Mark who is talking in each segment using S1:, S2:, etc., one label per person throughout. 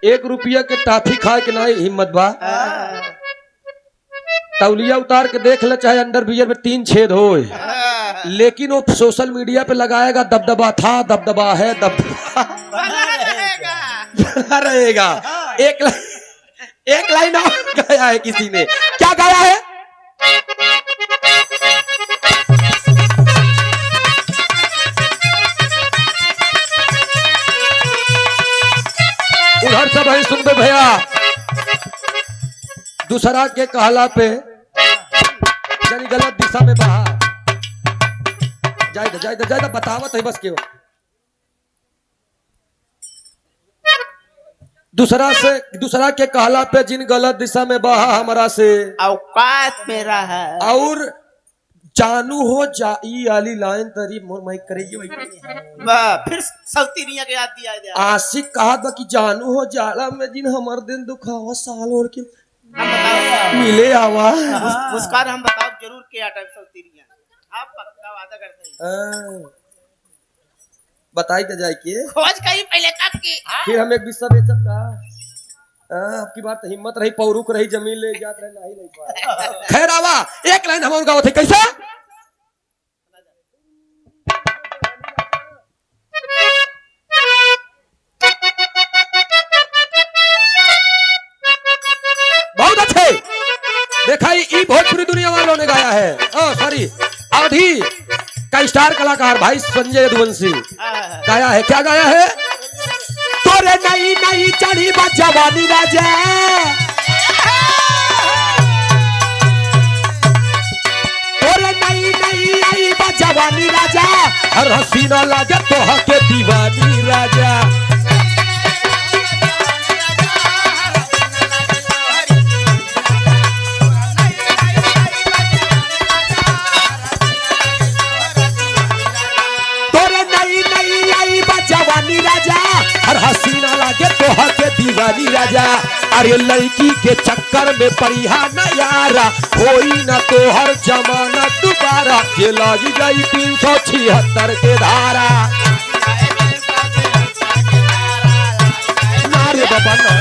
S1: 1 रुपया के टाफी खाए के नहीं हिम्मत बा। तौलिया उतार के देख ले, चाहे अंडर बियर में 3 छेद हो, लेकिन वो सोशल मीडिया पे लगाएगा दबदबा था, दबदबा है, दबदबा रहेगा। एक लाइन और गाया है किसी ने, क्या गाया है? उधर सब है, सुन बे भैया। दूसरा के कहला पे यानी गलत दिशा में बहा जाए बतावत है बस क्यों। दूसरा के कहला पे जिन गलत दिशा में बहा हमरा से
S2: औकात मेरा है।
S1: और जानू हो जाई आली लाइन तरी मोर माइक करेगी
S2: फिर सौतीनिया के याद दिया
S1: आशिक कहा था कि जानू हो जाला में जिन हमर दिन दुखावा साल और के मिले आवा
S2: मुस्कान हम बताओ जरूर के आटा सौतीनिया आप पक्का वादा करते हैं।
S1: बताई के जाए के
S2: खोज कहीं पहले कब की
S1: फिर हम एक बिस्सा बेचब का आपकी बात हिम्मत रही पौरुक रही जमीन ले जात रहे नहीं पाए। खैर आवा एक लाइन हम गाओ थे कैसा? बहुत अच्छे देखा ई भोजपुरी दुनिया वालों ने गाया है। सॉरी अवधि का स्टार कलाकार भाई संजय यदुवंशी गाया है। क्या गाया है? तोरे नई नई चढ़ी बा जवानी राजा, तोरे नई नई आई बा जवानी राजा, हर हसीना लागे तोह के दीवानी राजा। तोरे नई नई आई बा जवानी राजा, हर हसीना लागे तोह के दीवानी राजा। अरे लड़की के चक्कर में परिहा न यारा, कोई न तोहर जमाना दोबारा, ये लगी गई 376 के धारा। नारे बाबा ना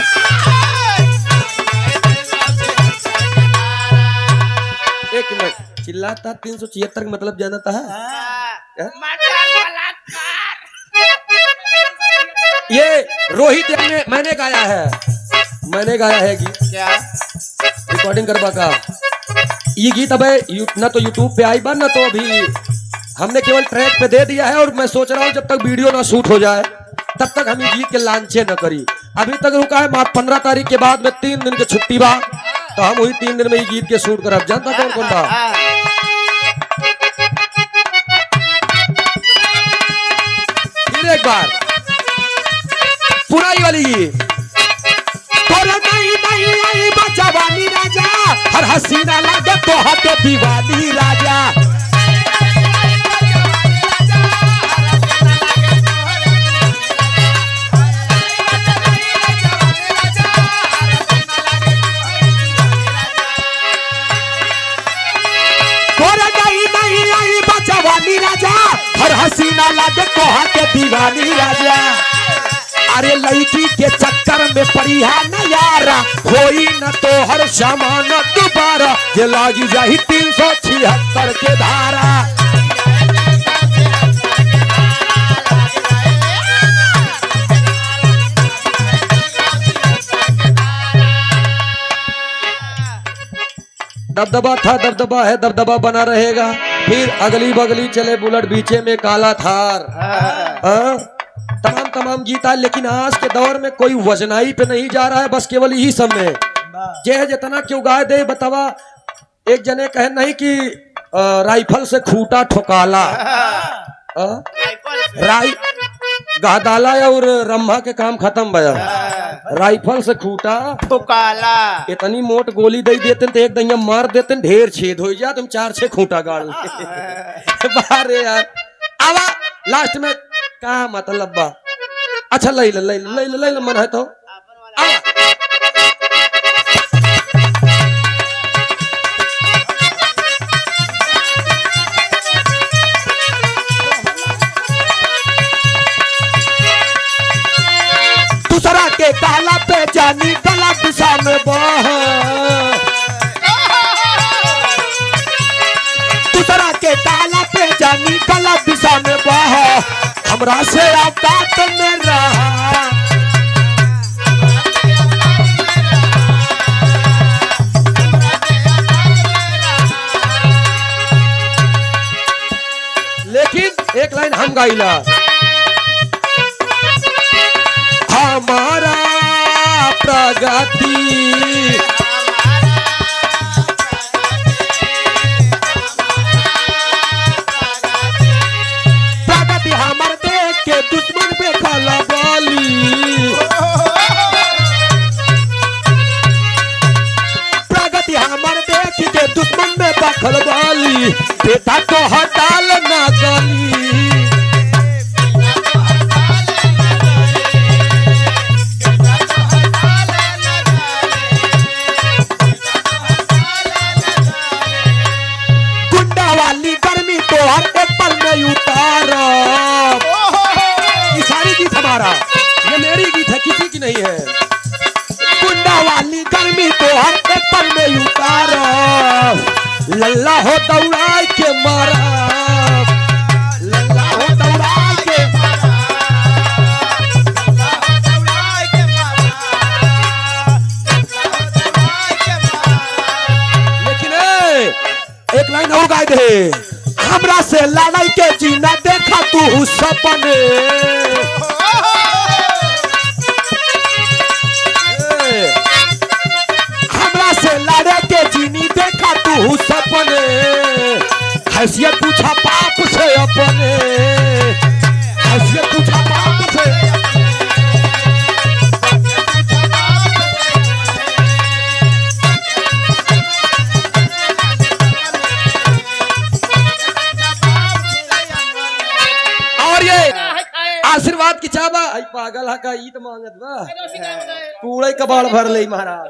S1: एक मिनट चिल्लाता 376 का मतलब जानता है? ये रोहित मैंने गाया है गीत।
S2: क्या
S1: रिकॉर्डिंग करवा का ये गीत अब ना तो यूट्यूब पे आई बार ना तो अभी हमने केवल ट्रैक पे दे दिया है। और मैं सोच रहा हूँ जब तक वीडियो ना शूट हो जाए तब तक हम ये गीत के लांचे न करी। अभी तक रुका है 15 तारीख के बाद में 3 दिन की छुट्टी बा, तो हम वही 3 दिन में ये गीत के शूट करब। जानता कौन कौन था? फिर एक बार पूरा ही वाली तोरा नई नई आई बा जवानी राजा, हर हसीना लागे तोह के दीवानी राजा। तोरा नई नई आई बा जवानी राजा, हर हसीना लागे तोह के दीवानी राजा। अरे लड़की के चक्कर में परिहा न यारा, कोई न तो हर सामान दोबारा, ये लागी जाही 376 के धारा। दबदबा था दबदबा है दबदबा बना रहेगा। फिर अगली बगली चले बुलेट बीचे में काला थार। तमाम गीत आए, लेकिन आज के दौर में कोई वजनाई पे नहीं जा रहा है, बस केवल यही सब में जे जितना क्यों गाय दे बतावा। एक जने कहे नहीं कि राइफल से खूटा ठोकाला, गहदाला और रम्भा के काम खत्म भया। राइफल से खूटा
S2: ठोकाला,
S1: इतनी मोट गोली दे देते तो एक दहिया मार देते ढेर छेद हो जा, तुम 4-6 खूंटा गाड़ बारे यार। आवा लास्ट में का मतलब बा? अच्छा लई मन है तो दूसरा के कहला पे जानी गला दिशा में बह, दूसरा के ताला पे जानी गला दिशा में बह, हमरा से औकात में रहा। लेकिन एक लाइन हम गाइला, हमारा प्रगति प्रगति हमार देख के दुश्मन पे खला बोली, प्रगति हमार देख के दुश्मन में बखल वाली, बेटा को हटाल ना गली। गुंडा वाली गर्मी तो हर एक पल में उतारा, ये सारी गीत हमारा, ये मेरी गीत है, किसी की नहीं है। गुंडा वाली गर्मी तो हर एक पल में उतारा, लल्ला हो दौड़ा के मारा, लल्ला हो दौड़ा के मारा, लेकिन एक लाइन और गाय दे, हमरा से लड़ाई के जीना देखा तू सपने, हमरा से लड़े के जीनी देखा तू सपने, हैसियत पूछा पाप से अपने, हैसियत पूछा पाप से। और ये आशीर्वाद की चाबा, आई पागल हा का ईद मांगत बा, कूड़े कबाड़ भर ले महाराज।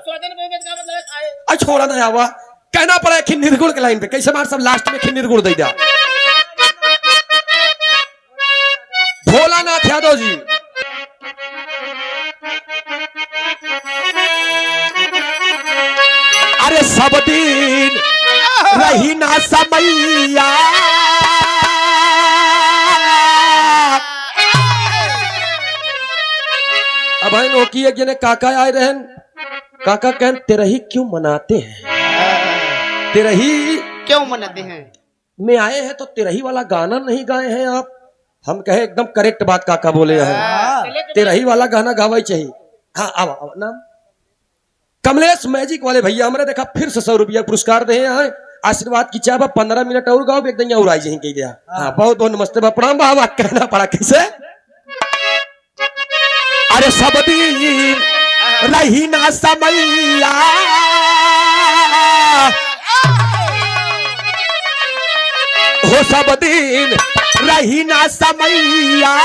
S1: आ छोड़ा ना आवा, कहना पड़ा खिन्नीर गुड़ के लाइन पे, कैसे मार सब लास्ट में खिन्नीर गुड़ दे दिया। भोलानाथ यादव जी, अरे सब दिन रही ना समैया, अब है नोकी एक जने काका आए रहन, काका कहन तेरही क्यों मनाते हैं, तेरही
S2: क्यों मनाते हैं
S1: में आए हैं तो तेरही वाला गाना नहीं गाए हैं आप। हम कहे एकदम करेक्ट बात काका बोले हैं, तेरही वाला गाना गावा ही चाहिए। हाँ आवा आवा, नाम कमलेश मैजिक वाले भैया, हमने देखा फिर से 100 रुपया पुरस्कार दे हैं। आशीर्वाद की चाह 15 मिनट और गाओ, एकदम और आई जी कह दिया। हाँ बहुत बहुत नमस्ते बा, प्रणाम बा, कहना पड़ा कैसे। अरे सब दिन रही ना समैया, हो सब दिन रही ना समैया,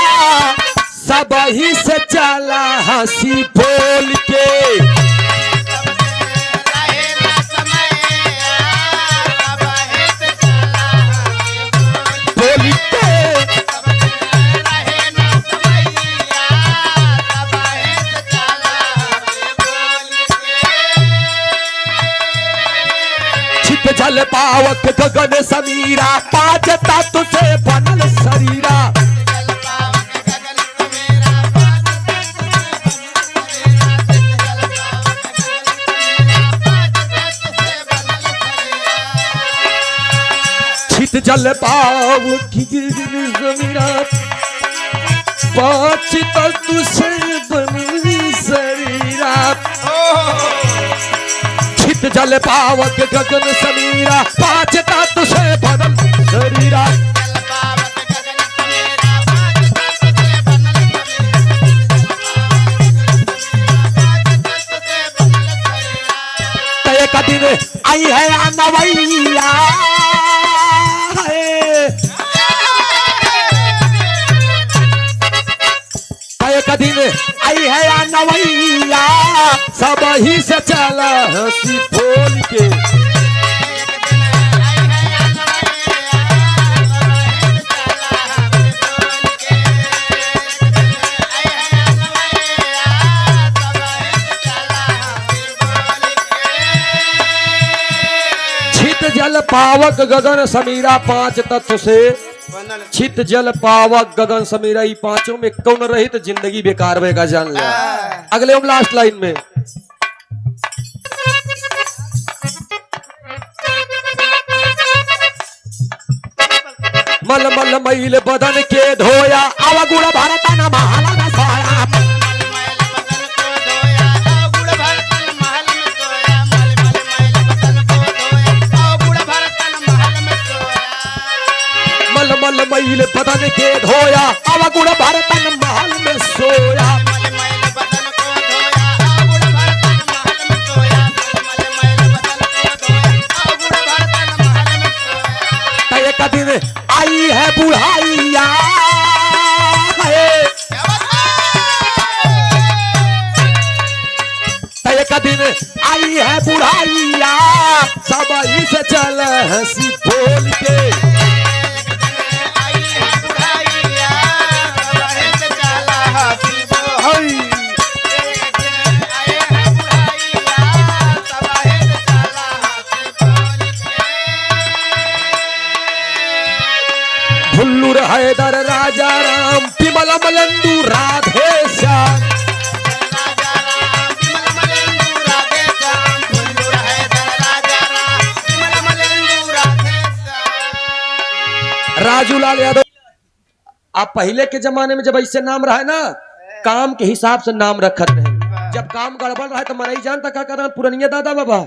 S1: सब ही से चला हंसी बोल के, जल पावक गगन समीरा, पांच तत्व से बनल शरीरा, छित जल पावक गगन समीरा, पांच तत्व से बनल शरीरा, जल पावक गगन समीरा, पांच तत्व से बनल शरीरा, एक दिन आई है नवैया, एक दिन आई है नवैया, सब ही से चला हंसी बोल के, पावक गगन समीरा, पांच तत्व से
S2: बनल
S1: छित जल पावक गगन समीरा। ई पांचों में कौन रही तो जिंदगी बेकार होगा, जान लिया। अगले हम लास्ट लाइन में मल मल मैल बदन के धोया, अवगुण भारत न महाल न सोया।
S2: मैल बदन को धोया, अवगुण भरतन महल में सोया। मैल बदन को धोया, अवगुण भरतन महल में सोया।
S1: मल मल मैल बदन के धोया, अवगुण भारत न महल में सोया।
S2: मैल बदन को धोया, अवगुण भरतन महल में सोया। मैल बदन को धोया, अवगुण भरतन महल में सोया।
S1: तय का दिन आई है बुढ़ाइया, तय का दिन आई है बुढ़ाइया, सब से चल हंसी बोल के।
S2: आई है बुढ़ाइया, बहन चला हंसी बोल। एक दिन आए है बुढ़ाइया, सब बहन चला हंसी बोल के।
S1: भुल्लुर हैदर राजा राम, पिमल मलंदू राधे श्याम।
S2: राजा राम विमल मलेंदु राधे श्याम, फुल्लुर हैदर राजा राम विमल मलेंदु राधे श्याम।
S1: राजूलाल यादव, आप पहले के जमाने में जब ऐसे नाम रहा है ना, काम के हिसाब से नाम रखत रहे। जब काम गड़बड़ रहा है तो मैं नहीं जानता क्या करना, पुरनिया दादा बाबा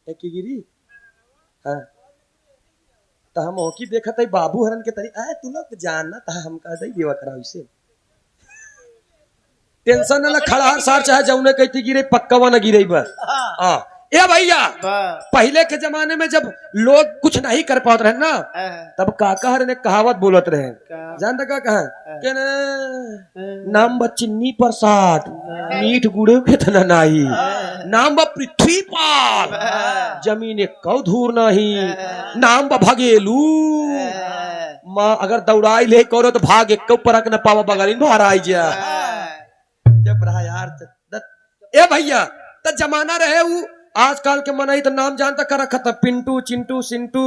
S1: एक की गिरी। हाँ, तो हम ओकी देखा था बाबू हरन के तरी आए, तू लोग जानना था हम कह दई देवा करा इसे टेंशन ना खड़ा सार चाहे जौने कहती गिरे पक्का न गिरे बस। हाँ ए भैया, पहले के जमाने में जब लोग कुछ नहीं कर पाते रहे ना, तब काका हर ने कहावत बोलत रहे। जानता का कहा के नाम ब चिन्नी प्रसाद, मीठ गुड़े कितना नहीं। नाम ब पृथ्वी पाल, जमीन कौ धूर नहीं। नाम ब भगेलू, माँ अगर दौड़ाई ले करो तो भाग एक परक न पावा बगलिन बाहर आई जा। जब रहा यार ए भैया, तो जमाना रहे वो आजकल के मनाई तो नाम जानता कर रखा था, पिंटू चिंटू सिंटू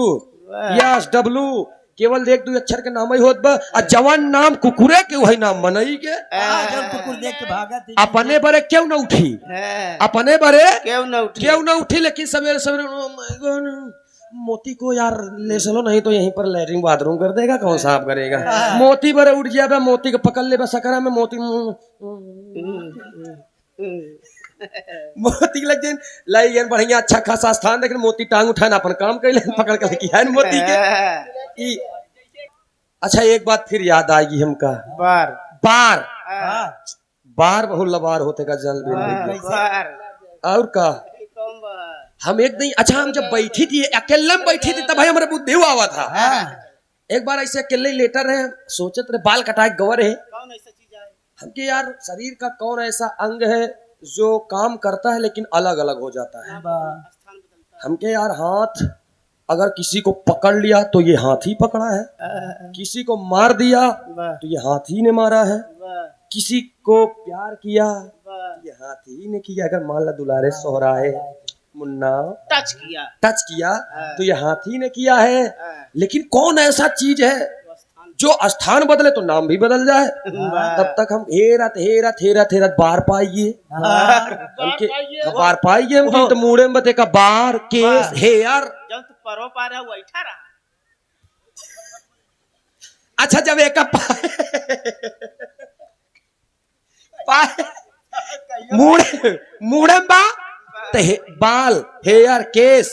S1: यस डब्लू, केवल एक दो अक्षर के नाम ही होत बा। आ जवान नाम कुकुरे के वही नाम मनई के।
S3: कुकुर देख के भागा थी।
S1: अपने बरे क्यों न उठी, अपने बरे
S2: क्यों न उठी।
S1: लेकिन सवेरे सवेरे मोती को यार ले चलो, नहीं तो यहीं पर लैट्रिन बाथरूम कर देगा, कौन साफ करेगा। मोती बरे उठ जाए, मोती को पकड़ ले सकरा में मोती मोती लग जाए लाई गए बढ़िया अच्छा खासा स्थान, लेकिन मोती टांग उठाना अपन काम कर ले, पकड़ कर किया मोती के। अच्छा एक बात फिर याद आएगी हमका,
S2: बार
S1: बार
S3: बार
S1: बहुत लबार होते का जल
S2: बार
S1: और का हम एक दिन, अच्छा हम जब बैठी थी अकेले में बैठी थी तब भाई हमारे बुद्धि आवा था। एक बार ऐसे अकेले लेटर रहे, सोचत रहे बाल कटाए गवर है,
S2: कौन ऐसा चीज है
S1: हमके यार शरीर का कौन ऐसा अंग है जो काम करता है लेकिन अलग अलग हो जाता है। हमके यार हाथ अगर किसी को पकड़ लिया तो ये हाथ ही पकड़ा है, किसी को मार दिया तो ये हाथ ही ने मारा है, किसी को प्यार किया तो ये हाथ ही ने किया। अगर मान ला दुलारे सोहराए मुन्ना
S2: टच किया
S1: तो ये हाथ ही ने किया है। लेकिन कौन ऐसा चीज है जो स्थान बदले तो नाम भी बदल जाए। तब तक हम हेरत बार पाइए, बार पाइए हम तो मुड़े में बते का बार केस हेयर।
S2: जब तू परो पा रहा बैठा रहा।
S1: अच्छा जब एक पाए मुड़े बा तो बाल हेयर केस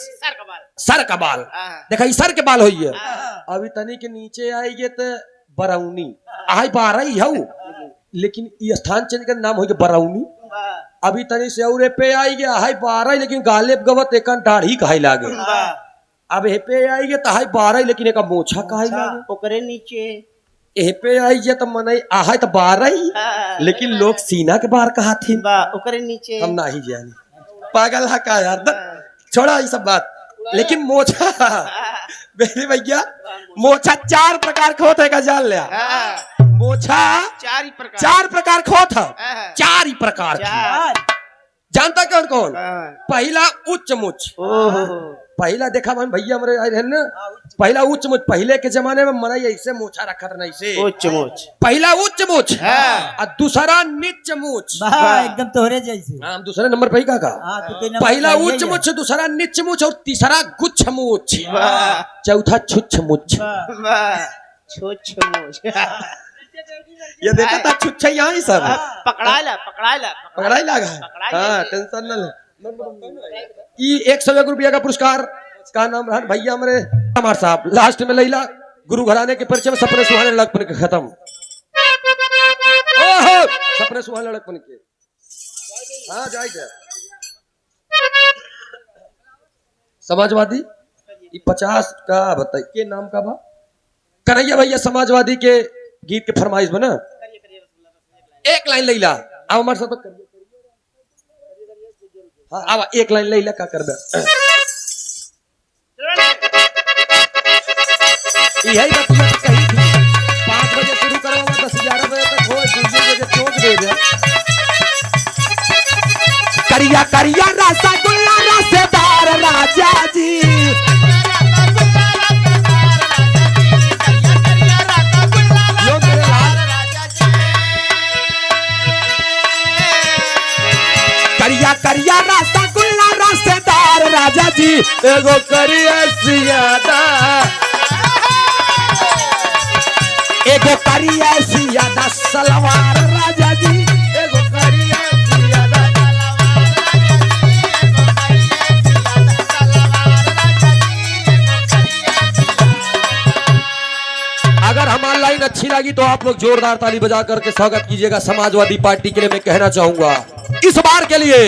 S1: सर का बाल देखा सर के बाल होइए। अभी तनी के नीचे आएंगे तो बरौनी आई बारह हूँ, लेकिन ये स्थान चेंज कर नाम हो गया बरौनी। अभी तनी से और पे आई गया हाई 12, लेकिन गाले गवत एक दाढ़ी कहे लागे। अब हे पे आई गया तो हाई 12, लेकिन एक मोछा कहे लागे।
S2: ओकरे नीचे
S1: ए पे आई गया तो मन आहा तो 12, लेकिन लोग सीना के बाहर कहा थे
S2: ओकरे नीचे
S1: हम ना ही जाने पागल है का यार। छोड़ा ये सब बात, लेकिन मोछा मेरे भैया मोछा 4 प्रकार का होता है का जान लिया। मोछा 4 प्रकार का होता, 4 ही प्रकार की। जानता कौन कौन?
S2: हाँ।
S1: पहला उच्च मुच।
S2: ओहो
S1: पहला देखा मन भैया हमारे आए रहन ना, पहला उच्च मुच। पहले के जमाने में मना ऐसे मोछा रखा था, नहीं से
S2: उच्च मुच।
S1: पहला उच्च मुच
S2: हाँ।
S1: और दूसरा नीच मुच।
S3: वाह एकदम तोहरे जैसे।
S1: हाँ, दूसरे नंबर पे ही का
S3: हाँ तो कोई नंबर
S1: पहला
S3: चाहिए
S1: उच्च
S3: ही है।
S1: मुच, दूसरा नीच मुच और तीसरा गुच्छ मुच,
S2: वाह
S1: चौथा छुच्छ मुच।
S3: वाह।
S2: वाह छुच्छ मुच।
S1: ये देखा था छुच्छा यहाँ ही सब
S2: पकड़ाला पकड़ाला
S1: पकड़ा ही लगा है। हाँ, टेंशन न ले। ये 101 रुपया का पुरस्कार का नाम रहा भैया हमारे हमारे साहब। लास्ट में लैला गुरु घराने के परिचय में सपने सुहाने लड़कपन के खत्म। ओहो सपने सुहाने लड़कपन के। हाँ जाए समाजवादी ये 50 का बताइए के नाम का बा कन्हैया भैया समाजवादी के गीत के फरमाइश बना एक लाइन लैला अब हमारे साथ करिए। हाँ अब एक लाइन लैला का करबे यही बात मैं कही थी 5 बजे शुरू करवा 10-11 बजे तक हो 2 बजे चौक दे दे।
S4: करिया करिया रसगुल्ला रसदार राजा जी
S1: यो मेरे लाल
S4: करिया करिया रसगुल्ला रसदार राजा जी
S1: एगो करिया सियादा
S4: एगो करिया सियादा सलवार राजा जी
S1: एगो करिया सियादा। अगर हमारी लाइन अच्छी लगी तो आप लोग जोरदार ताली बजा करके स्वागत कीजिएगा। समाजवादी पार्टी के लिए मैं कहना चाहूंगा इस बार के लिए